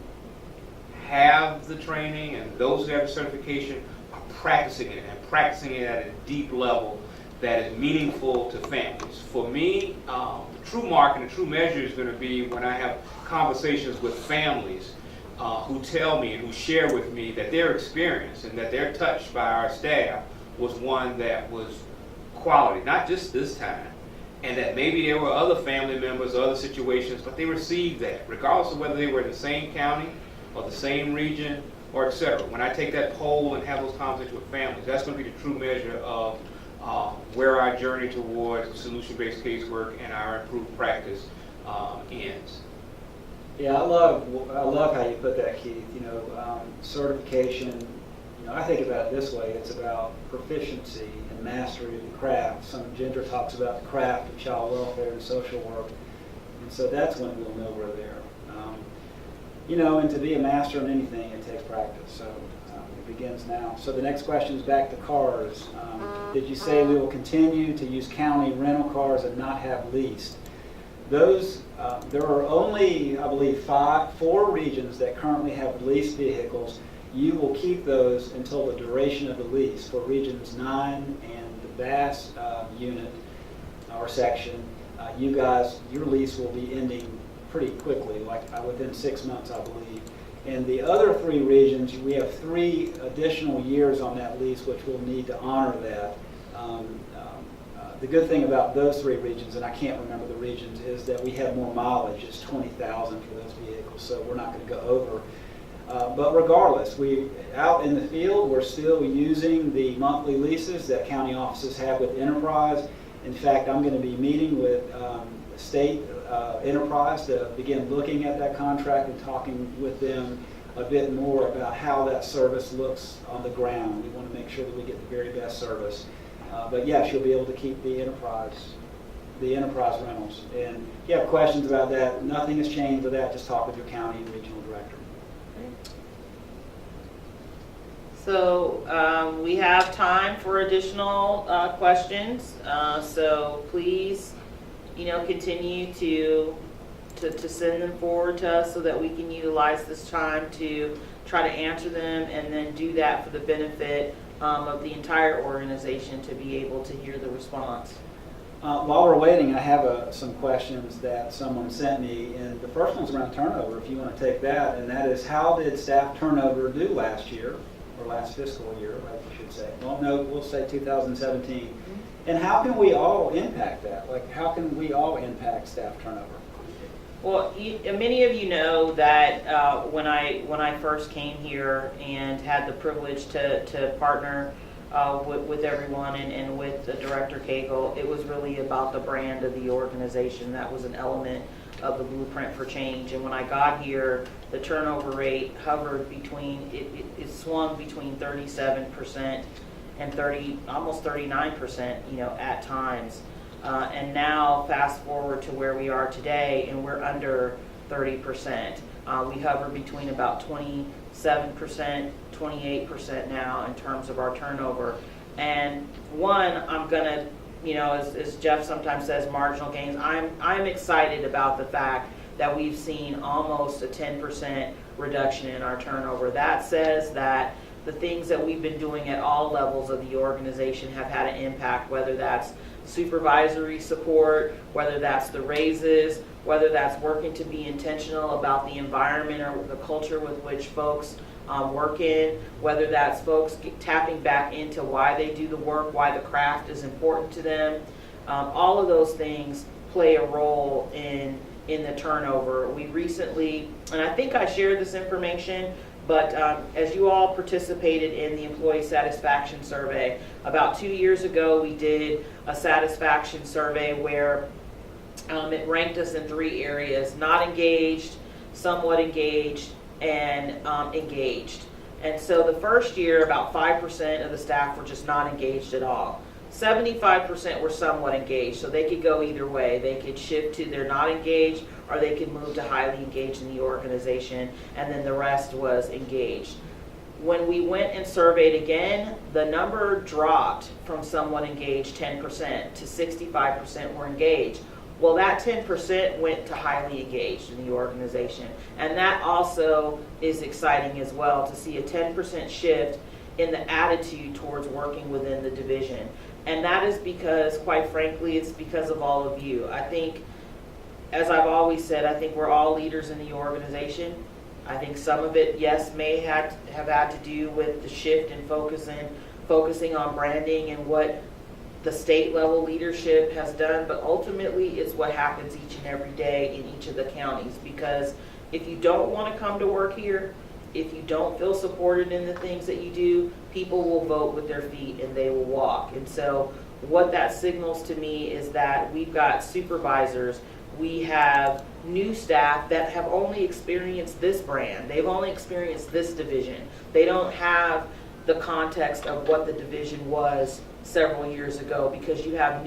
have the training and those who have the certification are practicing it, and practicing it at a deep level that is meaningful to families. For me, the true mark and the true measure is going to be when I have conversations with families who tell me and who share with me that their experience and that they're touched by our staff was one that was quality, not just this time, and that maybe there were other family members or other situations, but they received that, regardless of whether they were in the same county or the same region or et cetera. When I take that poll and have those conversations with families, that's going to be the true measure of where our journey towards solution-based casework and our improved practice ends. Yeah, I love how you put that, Keith. Certification, I think about it this way. It's about proficiency and mastery of the craft. Some Ginger talks about the craft of child welfare and social work. And so that's when we'll know we're there. And to be a master in anything, it takes practice. So it begins now. So the next question is back to cars. Did you say we will continue to use county rental cars and not have leased? Those, there are only, I believe, 4 regions that currently have leased vehicles. You will keep those until the duration of the lease. For regions 9 and the Bass unit or section, you guys, your lease will be ending pretty quickly, like within 6 months, I believe. And the other 3 regions, we have 3 additional years on that lease, which we'll need to honor that. The good thing about those 3 regions, and I can't remember the regions, is that we have more mileage. It's 20,000 for those vehicles, so we're not going to go over. But regardless, out in the field, we're still using the monthly leases that county offices have with Enterprise. In fact, I'm going to be meeting with state Enterprise to begin looking at that contract and talking with them a bit more about how that service looks on the ground. We want to make sure that we get the very best service. But yes, you'll be able to keep the Enterprise rentals. And if you have questions about that, nothing has changed with that. Just talk with your county and regional director. So we have time for additional questions. So please, continue to send them forward to us so that we can utilize this time to try to answer them, and then do that for the benefit of the entire organization to be able to hear the response. While we're waiting, I have some questions that someone sent me, and the first one's around turnover, if you want to take that, and that is, how did staff turnover do last year, or last fiscal year, I should say? Well, no, we'll say 2017. And how can we all impact that? Like, how can we all impact staff turnover? Well, many of you know that when I first came here and had the privilege to partner with everyone and with the Director Cagle, it was really about the brand of the organization. That was an element of the blueprint for change. And when I got here, the turnover rate hovered between, it swung between 37% and almost 39%, at times. And now, fast forward to where we are today, and we're under 30%. We hover between about 27%, 28% now in terms of our turnover. And I'm gonna, as Jeff sometimes says, marginal gains. I'm excited about the fact that we've seen almost a 10% reduction in our turnover. That says that the things that we've been doing at all levels of the organization have had an impact, whether that's supervisory support, whether that's the raises, whether that's working to be intentional about the environment or the culture with which folks work in, whether that's folks tapping back into why they do the work, why the craft is important to them. All of those things play a role in the turnover. We recently, and I think I shared this information, But as you all participated in the employee satisfaction survey, about 2 years ago we did a satisfaction survey where it ranked us in 3 areas: not engaged, somewhat engaged, and engaged. And so the first year, about 5% of the staff were just not engaged at all. 75% were somewhat engaged, so they could go either way. They could shift to they're not engaged, or they could move to highly engaged in the organization, and then the rest was engaged. When we went and surveyed again, the number dropped from somewhat engaged 10% to 65% were engaged. Well, that 10% went to highly engaged in the organization. And that also is exciting as well, to see a 10% shift in the attitude towards working within the division. And that is because, quite frankly, it's because of all of you. I think, as I've always said, I think we're all leaders in the organization. I think some of it, yes, may have had to do with the shift in focusing on branding and what the state level leadership has done, but ultimately it's what happens each and every day in each of the counties. Because if you don't want to come to work here, if you don't feel supported in the things that you do, people will vote with their feet and they will walk. And so what that signals to me is that we've got supervisors, we have new staff that have only experienced this brand, they've only experienced this division. They don't have the context of what the division was several years ago, because you have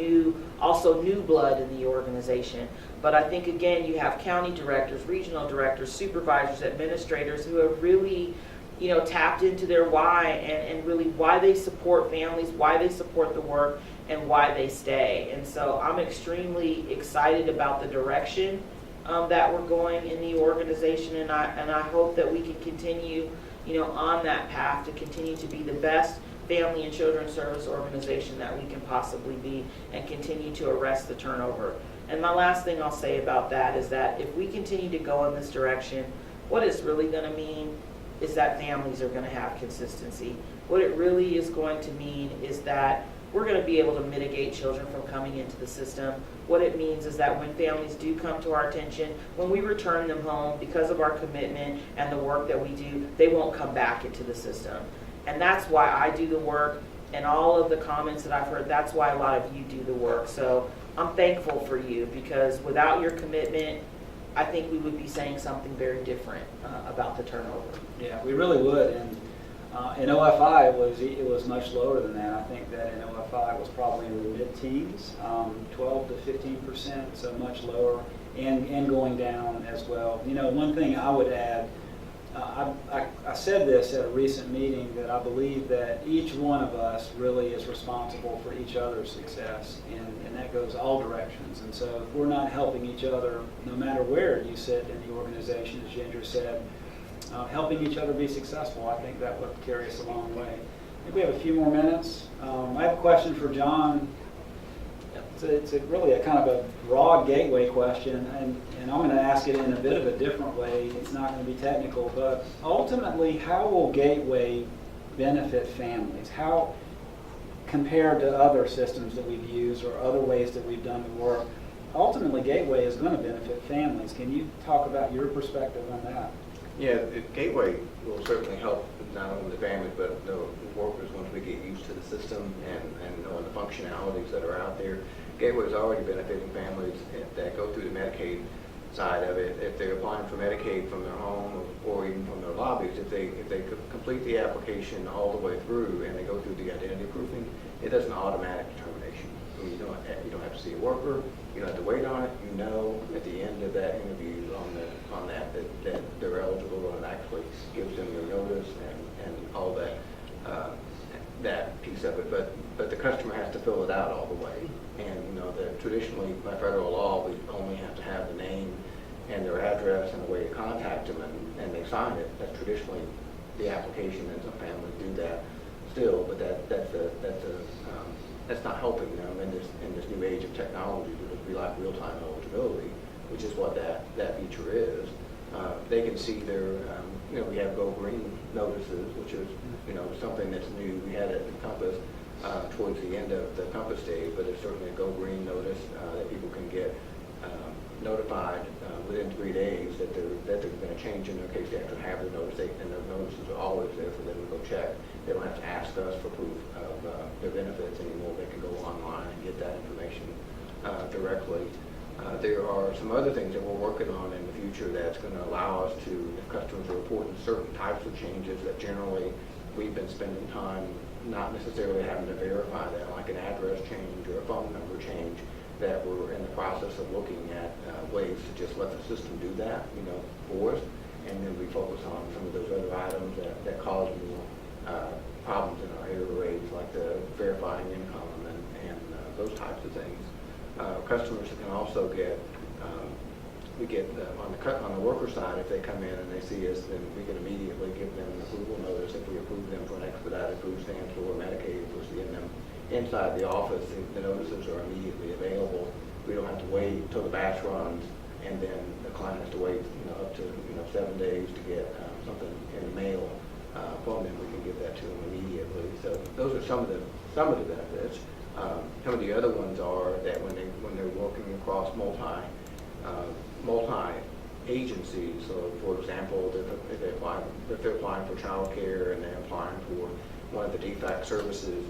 also new blood in the organization. But I think, again, you have county directors, regional directors, supervisors, administrators who have really, tapped into their why and really why they support families, why they support the work, and why they stay. And so I'm extremely excited about the direction that we're going in the organization, and I hope that we can continue, on that path to continue to be the best family and children's service organization that we can possibly be, and continue to arrest the turnover. And my last thing I'll say about that is that if we continue to go in this direction, what it's really going to mean is that families are going to have consistency. What it really is going to mean is that we're going to be able to mitigate children from coming into the system. What it means is that when families do come to our attention, when we return them home because of our commitment and the work that we do, they won't come back into the system. And that's why I do the work, and all of the comments that I've heard, that's why a lot of you do the work. So I'm thankful for you, because without your commitment, I think we would be saying something very different about the turnover. Yeah, we really would. And in OFI, it was much lower than that. I think that in OFI it was probably in the mid-teens, 12 to 15%, so much lower, and going down as well. One thing I would add, I said this at a recent meeting, that I believe that each one of us really is responsible for each other's success, and that goes all directions. And so if we're not helping each other, no matter where you sit in the organization, as Ginger said, helping each other be successful, I think that would carry us a long way. I think we have a few more minutes. I have a question for John. It's really a kind of a broad gateway question, and I'm going to ask it in a bit of a different way. It's not going to be technical, but ultimately, how will Gateway benefit families? How, compared to other systems that we've used or other ways that we've done the work, ultimately Gateway is going to benefit families. Can you talk about your perspective on that? Yeah, Gateway will certainly help not only the families, but the workers once we get used to the system and knowing the functionalities that are out there. Gateway is already benefiting families that go through the Medicaid side of it. If they're applying for Medicaid from their home or even from their lobbies, if they complete the application all the way through and they go through the identity proofing, it does an automatic determination. You don't have to see a worker. You don't have to wait on it. At the end of that interview on that they're eligible, and it actually gives them their notice and all that piece of it. But the customer has to fill it out all the way. And traditionally by federal law, we only have to have the name and their address and a way to contact them, and they sign it. That's traditionally the application, and some families do that still. But that's not helping them in this new age of technology, because we like real-time eligibility, which is what that feature is. They can see their, we have Go Green notices, which is, something that's new. We had it at Compass towards the end of the Compass days, but it's certainly a Go Green notice that people can get notified within 3 days that they've been a change in their case, they have to have the notice, and the notices are always there for them to go check. They don't have to ask us for proof of their benefits anymore. They can go online and get that information directly. There are some other things that we're working on in the future that's going to allow us to, if customers are reporting certain types of changes that generally we've been spending time not necessarily having to verify that, like an address change or a phone number change, that we're in the process of looking at ways to just let the system do that, for us, and then we focus on some of those other items that cause more problems in our error rates, like the verifying income and those types of things. Customers can also get, we get on the worker side, if they come in and they see us, then we can immediately give them an approval notice if we approve them for an expedited food stamps or Medicaid. If we're seeing them inside the office, the notices are immediately available. We don't have to wait until the batch runs, and then the client has to wait, up to 7 days to get something in the mail from them. We can give that to them immediately. So those are some of the benefits. Some of the other ones are that when they're working across multi agencies. So, for example, if they're applying for child care and they're applying for one of the DFCS services,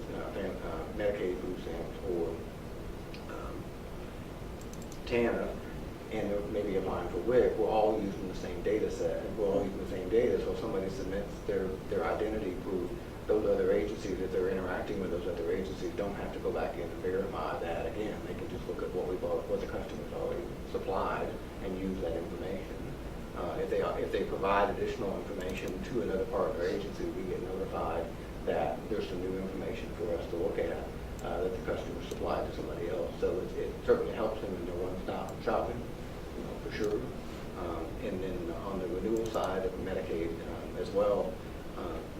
Medicaid food stamps or TANF, and they're maybe applying for WIC, we're all using the same data set, and we're all using the same data. So if somebody submits their identity proof, those other agencies, if they're interacting with those other agencies, don't have to go back in and verify that again. They can just look at what the customer's already supplied and use that information. If they provide additional information to another partner agency, we get notified that there's some new information for us to look at that the customer supplied to somebody else. So it certainly helps them in their one-stop shopping, for sure. And then on the renewal side of Medicaid as well,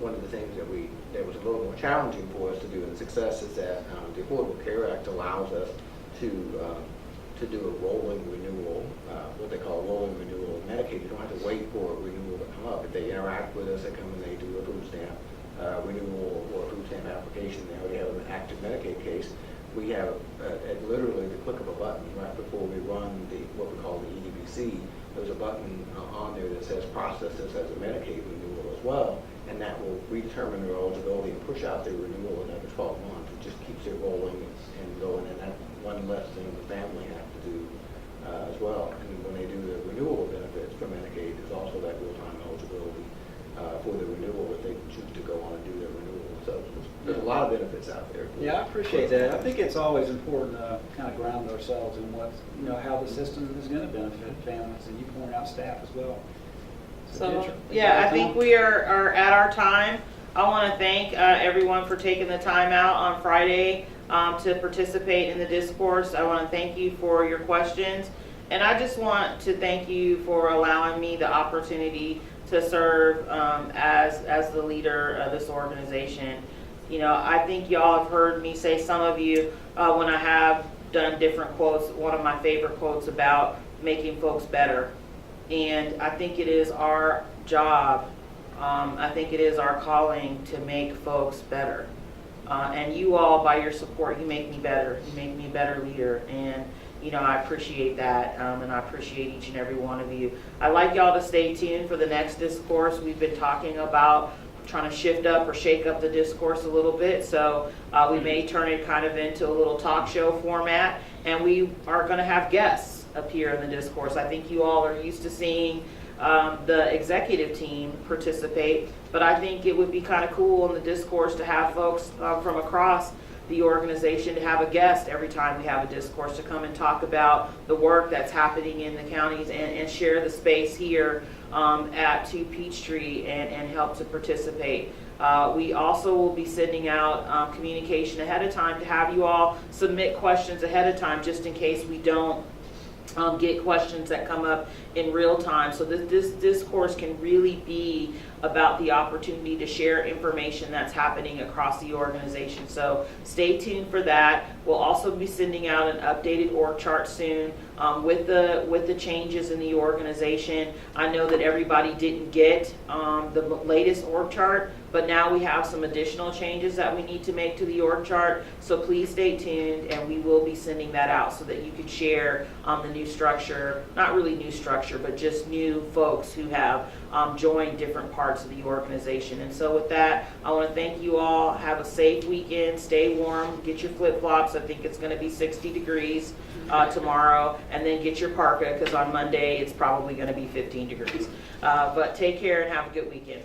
one of the things that was a little more challenging for us to do, and success is that the Affordable Care Act allows us to do a rolling renewal, what they call a rolling renewal of Medicaid. You don't have to wait for a renewal to come up. If they interact with us, they come and they do a food stamp renewal or a food stamp application, they already have an active Medicaid case. We have at literally the click of a button right before we run what we call the EDBC. There's a button on there that says process this as a Medicaid renewal as well, and that will redetermine their eligibility and push out their renewal another 12 months. It just keeps it rolling and going, and that's one less thing the family has to do as well. And when they do the renewal of benefits for Medicaid, there's also that real-time eligibility for the renewal if they choose to go on and do their renewal. So there's a lot of benefits out there. Yeah, I appreciate that. I think it's always important to kind of ground ourselves in what, how the system is going to benefit families, and you point out staff as well. So yeah, I think we are at our time. I want to thank everyone for taking the time out on Friday to participate in the discourse. I want to thank you for your questions, and I just want to thank you for allowing me the opportunity to serve as the leader of this organization. I think y'all have heard me say, some of you, when I have done different quotes, one of my favorite quotes about making folks better. And I think it is our job, I think it is our calling to make folks better. And you all, by your support, you make me better. You make me a better leader. And I appreciate that, and I appreciate each and every one of you. I'd like y'all to stay tuned for the next discourse. We've been talking about trying to shift up or shake up the discourse a little bit, so we may turn it kind of into a little talk show format, and we are going to have guests appear in the discourse. I think you all are used to seeing the executive team participate, but I think it would be kind of cool in the discourse to have folks from across the organization, to have a guest every time we have a discourse to come and talk about the work that's happening in the counties and share the space here at 2 Peachtree and help to participate. We also will be sending out communication ahead of time to have you all submit questions ahead of time, just in case we don't get questions that come up in real time. So this discourse can really be about the opportunity to share information that's happening across the organization. So stay tuned for that. We'll also be sending out an updated org chart soon. with the changes in the organization. I know that everybody didn't get the latest org chart, but now we have some additional changes that we need to make to the org chart. So please stay tuned, and we will be sending that out so that you can share the new structure, not really new structure, but just new folks who have joined different parts of the organization. And so with that, I want to thank you all. Have a safe weekend. Stay warm. Get your flip-flops. I think it's going to be 60 degrees tomorrow. And then get your parka, because on Monday it's probably going to be 15 degrees. But take care and have a good weekend.